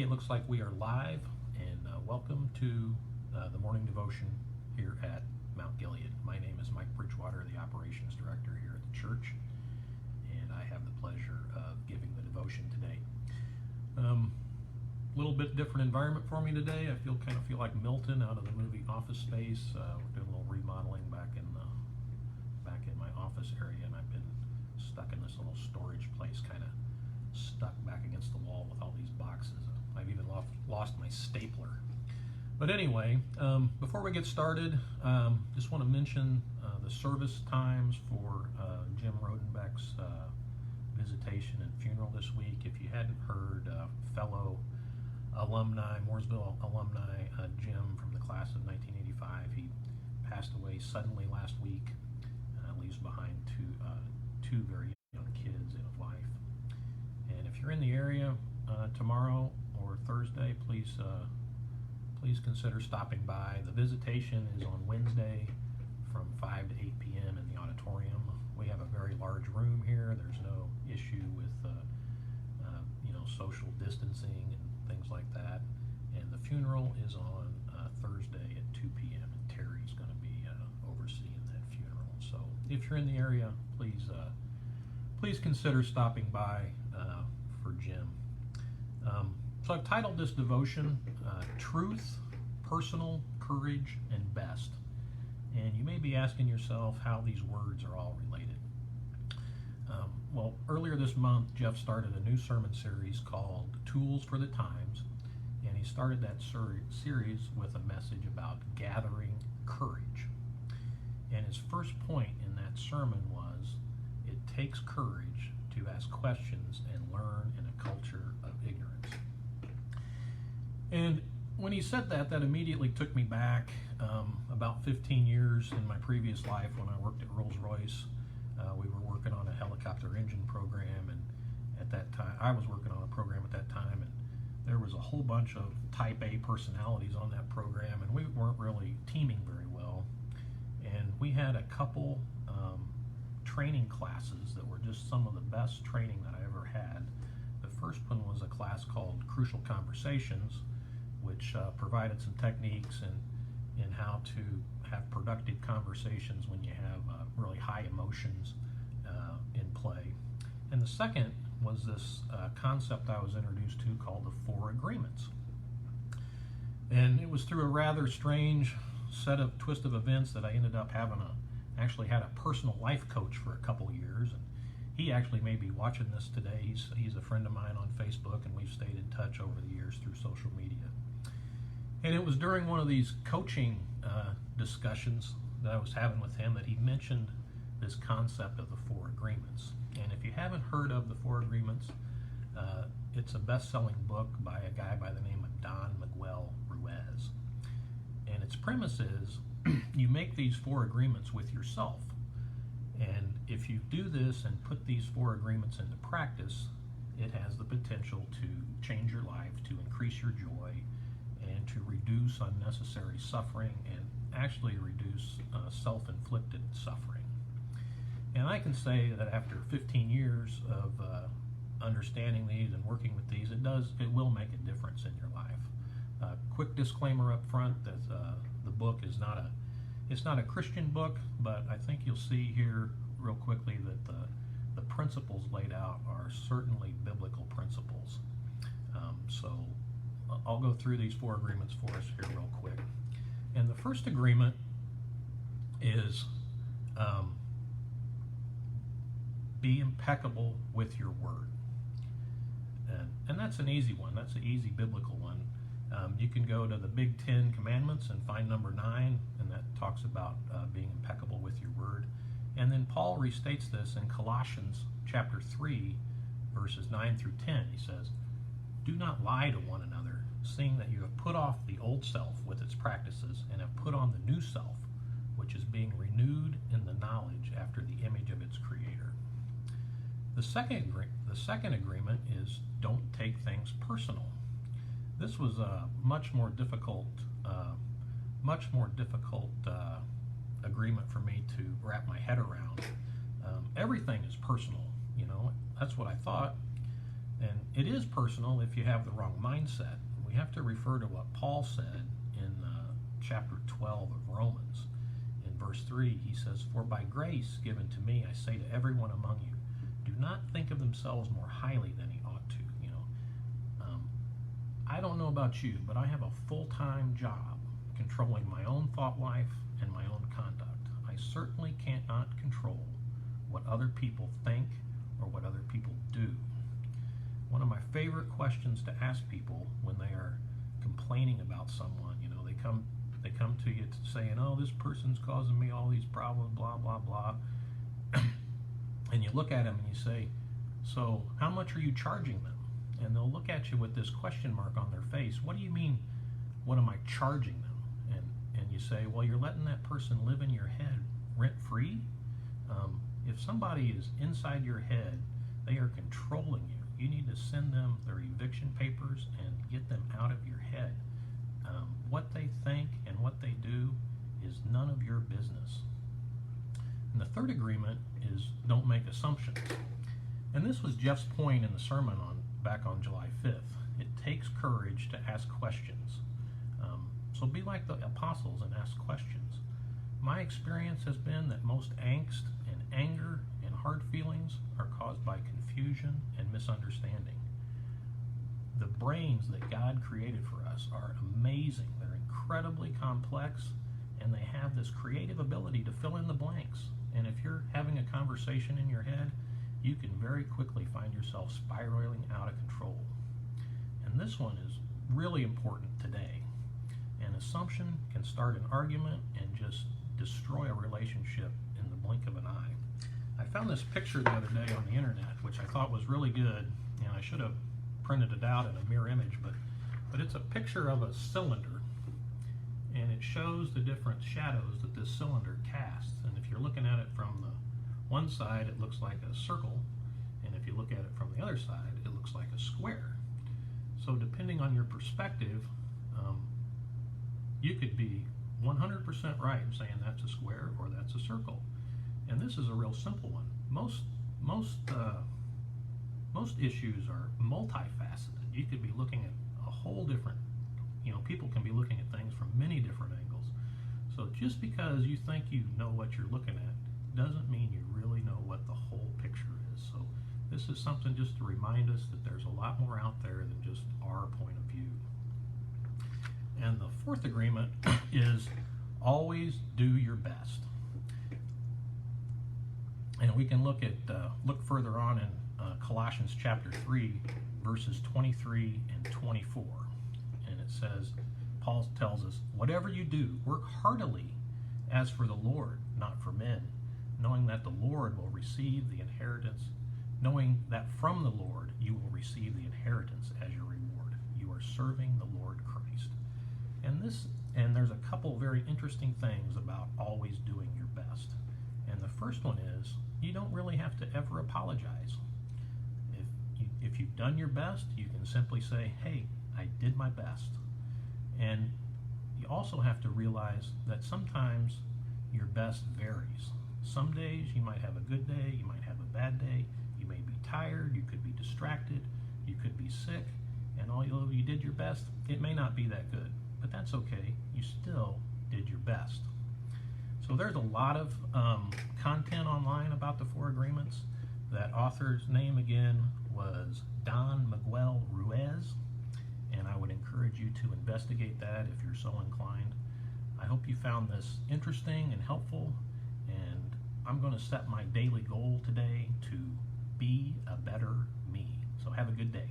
Okay, it looks like we are live, and welcome to the morning devotion here at Mount Gilead. My name is Mike Bridgewater, the operations director here at the church, and I have the pleasure of giving the devotion today. A little bit different environment for me today. I kind of feel like Milton out of the movie Office Space. We're doing a little remodeling back in my office area, and I've been stuck in this little storage place, kind of stuck back against the wall with all these boxes. I've even lost my stapler. But anyway, before we get started, just want to mention the service times for Jim Rodenbeck's visitation and funeral this week. If you hadn't heard, fellow alumni, Mooresville alumni, Jim from the class of 1985, he passed away suddenly last week, leaves behind two very young kids in a life. And if you're in the area tomorrow or Thursday, please consider stopping by. The visitation is on Wednesday from 5 to 8 p.m. in the auditorium. We have a very large room here. There's no issue with social distancing and things like that. And the funeral is on Thursday at 2 p.m. and Terry's going to be overseeing that funeral. So if you're in the area, please consider stopping by for Jim. So I've titled this devotion Truth, Personal, Courage, and Best. And you may be asking yourself how these words are all related. Well, earlier this month, Jeff started a new sermon series called Tools for the Times, and he started that series with a message about gathering courage. And his first point in that sermon was, it takes courage to ask questions and learn in a culture of ignorance. And when he said that immediately took me back about 15 years in my previous life when I worked at Rolls-Royce. We were working on a helicopter engine program, and at that time, I was working on a program at that time, and there was a whole bunch of type A personalities on that program, and we weren't really teaming very well. And we had a couple training classes that were just some of the best training that I ever had. The first one was a class called Crucial Conversations, which provided some techniques in how to have productive conversations when you have really high emotions in play. And the second was this concept I was introduced to called the 4 Agreements. And it was through a rather strange twist of events that I ended up actually had a personal life coach for a couple of years, and he actually may be watching this today. He's a friend of mine on Facebook, and we've stayed in touch over the years through social media. And it was during one of these coaching discussions that I was having with him that he mentioned this concept of the 4 Agreements. And if you haven't heard of the 4 Agreements, it's a best-selling book by a guy by the name of Don Miguel Ruiz. And its premise is, you make these 4 agreements with yourself. And if you do this and put these 4 agreements into practice, it has the potential to change your life, to increase your joy, and to reduce unnecessary suffering, and actually reduce self-inflicted suffering. And I can say that after 15 years of understanding these and working with these, it will make a difference in your life. Quick disclaimer up front that the book is it's not a Christian book, but I think you'll see here real quickly that the principles laid out are certainly biblical principles. So I'll go through these 4 agreements for us here real quick. And the first agreement is be impeccable with your word. And that's an easy one. That's an easy biblical one. You can go to the Big 10 Commandments and find number 9, and that talks about being impeccable with your word. And then Paul restates this in Colossians chapter 3, verses 9 through 10. He says, "Do not lie to one another, seeing that you have put off the old self with its practices and have put on the new self, which is being renewed in the knowledge after the image of its creator." The second agreement is don't take things personal. This was a much more difficult agreement for me to wrap my head around. Everything is personal, that's what I thought. And it is personal if you have the wrong mindset. We have to refer to what Paul said in chapter 12 of Romans. In verse 3, he says, "For by grace given to me, I say to everyone among you, do not think of themselves more highly than he ought to." I don't know about you, but I have a full-time job controlling my own thought life and my own conduct. I certainly cannot control what other people think or what other people do. One of my favorite questions to ask people when they are complaining about someone, they come to you saying, "Oh, this person's causing me all these problems, blah, blah, blah." And you look at them and you say, "So how much are you charging them?" And they'll look at you with this question mark on their face. "What do you mean, what am I charging them?" And you say, "Well, you're letting that person live in your head rent-free." If somebody is inside your head, they are controlling you. You need to send them their eviction papers and get them out of your head. What they think and what they do is none of your business. And the third agreement is don't make assumptions. And this was Jeff's point in the sermon back on July 5th. It takes courage to ask questions. So be like the apostles and ask questions. My experience has been that most angst and anger and hard feelings are caused by confusion and misunderstanding. The brains that God created for us are amazing. They're incredibly complex, and they have this creative ability to fill in the blanks. And if you're having a conversation in your head, you can very quickly find yourself spiraling out of control. And this one is really important today. An assumption can start an argument and just destroy a relationship in the blink of an eye. I found this picture the other day on the internet, which I thought was really good, and I should have printed it out in a mirror image, but it's a picture of a cylinder, and it shows the different shadows that this cylinder casts. And if you're looking at it from the one side, it looks like a circle, and if you look at it from the other side, it looks like a square. So depending on your perspective, you could be 100% right in saying that's a square or that's a circle. And this is a real simple one. Most issues are multifaceted. You could be looking at a whole different, people can be looking at things from many different angles. So just because you think you know what you're looking at doesn't mean you really know what the whole picture is. So this is something just to remind us that there's a lot more out there than just our point of view. And the fourth agreement is always do your best. And we can look further on in Colossians chapter 3, verses 23 and 24. And it says, Paul tells us, "Whatever you do, work heartily as for the Lord, not for men, knowing that the Lord will receive the inheritance, knowing that from the Lord you will receive the inheritance as your reward. You are serving the Lord Christ." And there's a couple very interesting things about always doing your best. And the first one is you don't really have to ever apologize. If you've done your best, you can simply say, "Hey, I did my best." And you also have to realize that sometimes your best varies. Some days you might have a good day, you might have a bad day, you may be tired, you could be distracted, you could be sick, and although you did your best, it may not be that good. But that's okay, you still did your best. So there's a lot of content online about the four agreements. That author's name again was Don Miguel Ruiz, and I would encourage you to investigate that if you're so inclined. I hope you found this interesting and helpful, and I'm going to set my daily goal today to be a better me. So have a good day.